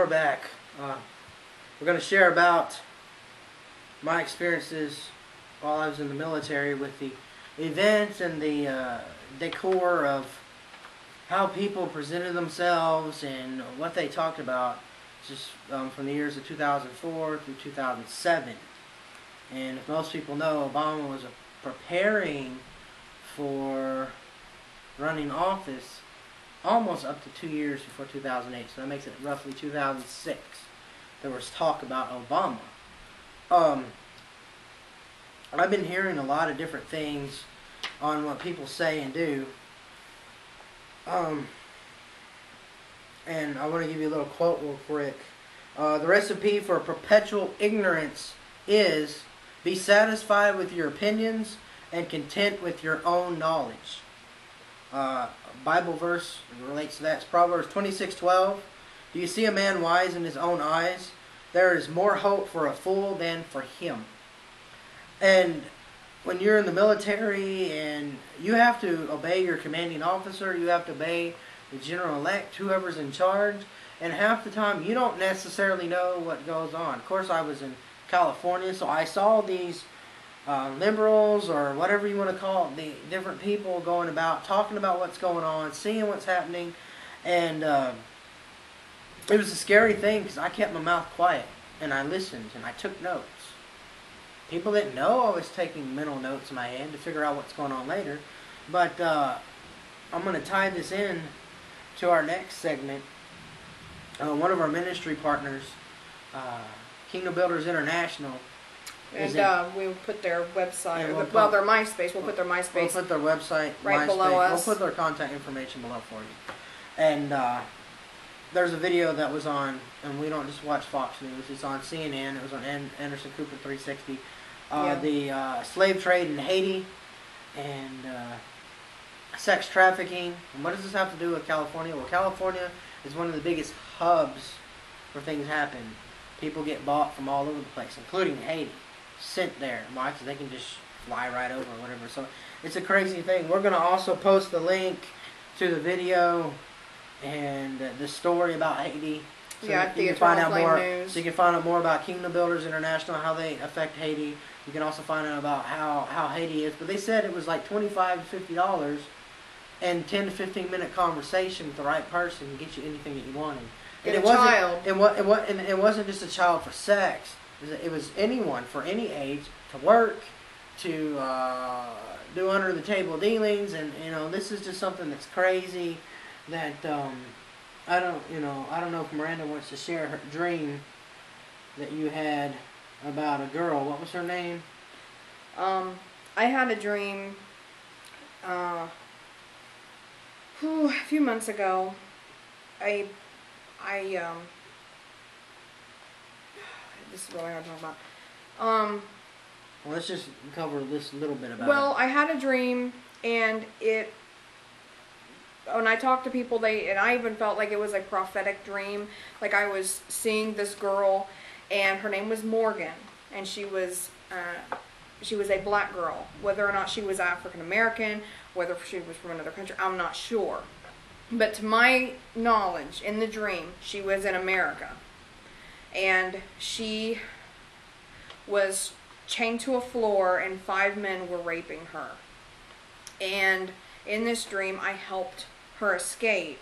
back. We're going to share about my experiences while I was in the military with the events and the decor of how people presented themselves and what they talked about, just from the years of 2004 through 2007. And if most people know, Obama was preparing for running office almost up to 2 years before 2008, so that makes it roughly 2006. There was talk about Obama. I've been hearing a lot of different things on what people say and do. And I want to give you a little quote real quick. The recipe for perpetual ignorance is: be satisfied with your opinions and content with your own knowledge. Bible verse relates to that. It's Proverbs 26:12. Do you see a man wise in his own eyes? There is more hope for a fool than for him. And when you're in the military and you have to obey your commanding officer, you have to obey the general-elect, whoever's in charge, and half the time you don't necessarily know what goes on. Of course, I was in California, so I saw these liberals, or whatever you want to call it, the different people going about, talking about what's going on, seeing what's happening, and it was a scary thing because I kept my mouth quiet, and I listened, and I took notes. People didn't know I was taking mental notes in my head to figure out what's going on later, but I'm going to tie this in to our next segment. One of our ministry partners, Kingdom Builders International, and we'll put their website, well, their MySpace. We'll put their MySpace. We'll put their website right below us. We'll put their contact information below for you. And there's a video that was on, and we don't just watch Fox News. It's on CNN. It was on Anderson Cooper 360. The slave trade in Haiti and sex trafficking. And what does this have to do with California? Well, California is one of the biggest hubs where things happen. People get bought from all over the place, including Haiti. Sent there. Why? Because they can just fly right over or whatever. So it's a crazy thing. We're going to also post the link to the video and the story about Haiti. So yeah, you can find out more. News. So you can find out more about Kingdom Builders International, how they affect Haiti. You can also find out about how Haiti is. But they said it was like $25 to $50 and 10 to 15 minute conversation with the right person can get you anything that you wanted. And it wasn't. It wasn't just a child for sex. It was anyone for any age to work, to do under the table dealings, and this is just something that's crazy. That I don't know if Miranda wants to share her dream that you had about a girl. What was her name? I had a dream a few months ago. This is really hard to talk about. Well, let's just cover this a little bit about it. Well, I had a dream, and when I talked to people, and I even felt like it was a prophetic dream. Like I was seeing this girl, and her name was Morgan, and she was a black girl. Whether or not she was African American, whether she was from another country, I'm not sure. But to my knowledge, in the dream, she was in America. And she was chained to a floor, and 5 men were raping her. And in this dream, I helped her escape.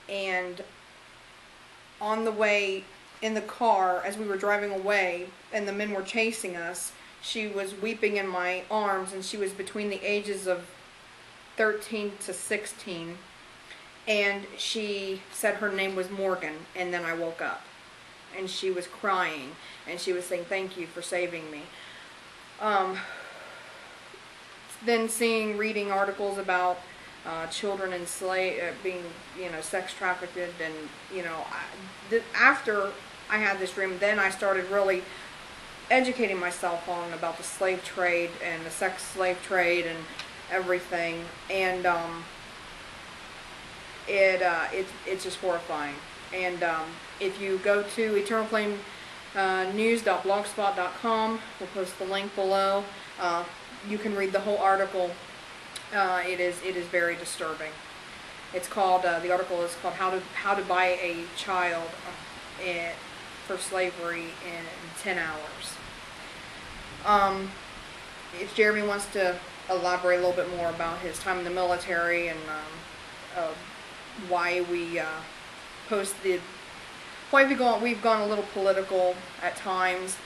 And on the way in the car, as we were driving away, and the men were chasing us, she was weeping in my arms, and she was between the ages of 13 to 16, and she said her name was Morgan, and then I woke up, and she was crying, and she was saying, "Thank you for saving me." Then reading articles about children being, sex trafficked, and after I had this dream, then I started really educating myself on about the slave trade and the sex slave trade and everything, and it's just horrifying. And if you go to eternalflamenews.blogspot.com, we'll post the link below. You can read the whole article. It is very disturbing. It's called, the article is called How to Buy a Child for Slavery in 10 Hours. If Jeremy wants to elaborate a little bit more about his time in the military and why we we've gone a little political at times,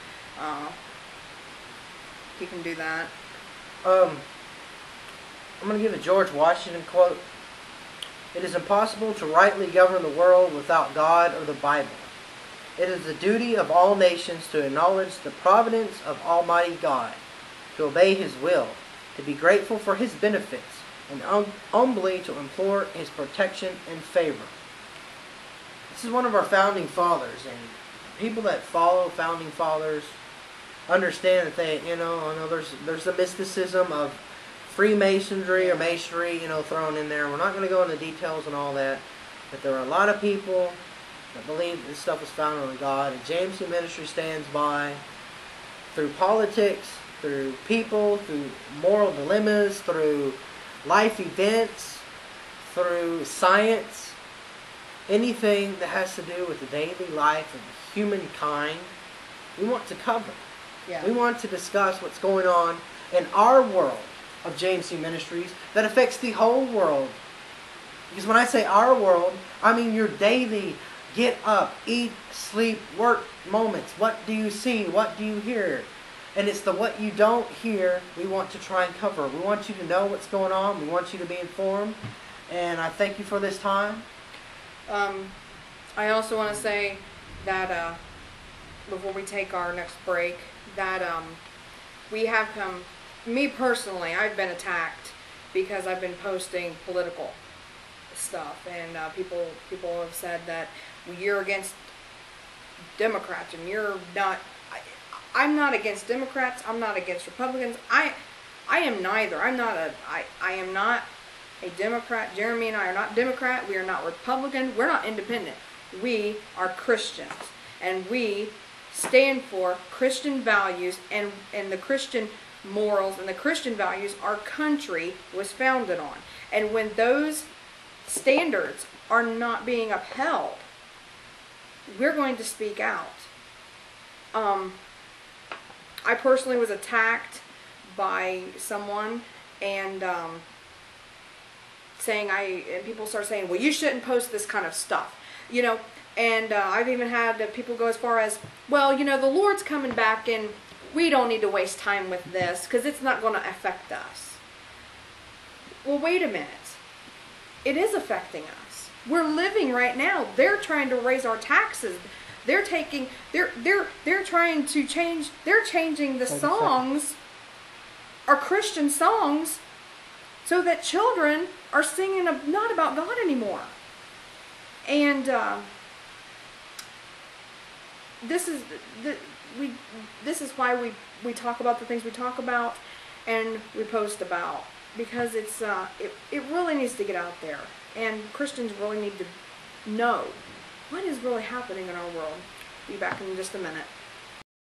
he can do that. I'm going to give a George Washington quote. It is impossible to rightly govern the world without God or the Bible. It is the duty of all nations to acknowledge the providence of Almighty God, to obey His will, to be grateful for His benefits, and humbly to implore His protection and favor. This is one of our founding fathers, and people that follow founding fathers understand that they, I know there's the mysticism of Freemasonry or Masonry, thrown in there. We're not going to go into details and all that, but there are a lot of people that believe this stuff is founded on God, and JMC Ministry stands by through politics, through people, through moral dilemmas, through life events, through science, anything that has to do with the daily life of humankind, we want to cover. Yeah. We want to discuss what's going on in our world of JMC Ministries that affects the whole world. Because when I say our world, I mean your daily get up, eat, sleep, work moments. What do you see? What do you hear? And it's the what you don't hear we want to try and cover. We want you to know what's going on. We want you to be informed. And I thank you for this time. I also want to say that before we take our next break, that we have come, me personally, I've been attacked because I've been posting political stuff, and people have said that, well, you're against Democrats and you're not. I'm not against Democrats. I'm not against Republicans. I am neither. I am not a Democrat. Jeremy and I are not Democrat. We are not Republican. We're not independent. We are Christians, and we stand for Christian values and the Christian morals and the Christian values our country was founded on. And when those standards are not being upheld, we're going to speak out. I personally was attacked by someone, and people start saying, well, you shouldn't post this kind of stuff, and I've even had people go as far as, well, the Lord's coming back and we don't need to waste time with this because it's not going to affect us. Well, wait a minute. It is affecting us. We're living right now. They're trying to raise our taxes. They're changing the songs, our Christian songs, so that children are singing not about God anymore. And this is why we talk about the things we talk about and we post about, because it really needs to get out there, and Christians really need to know what is really happening in our world. Be back in just a minute.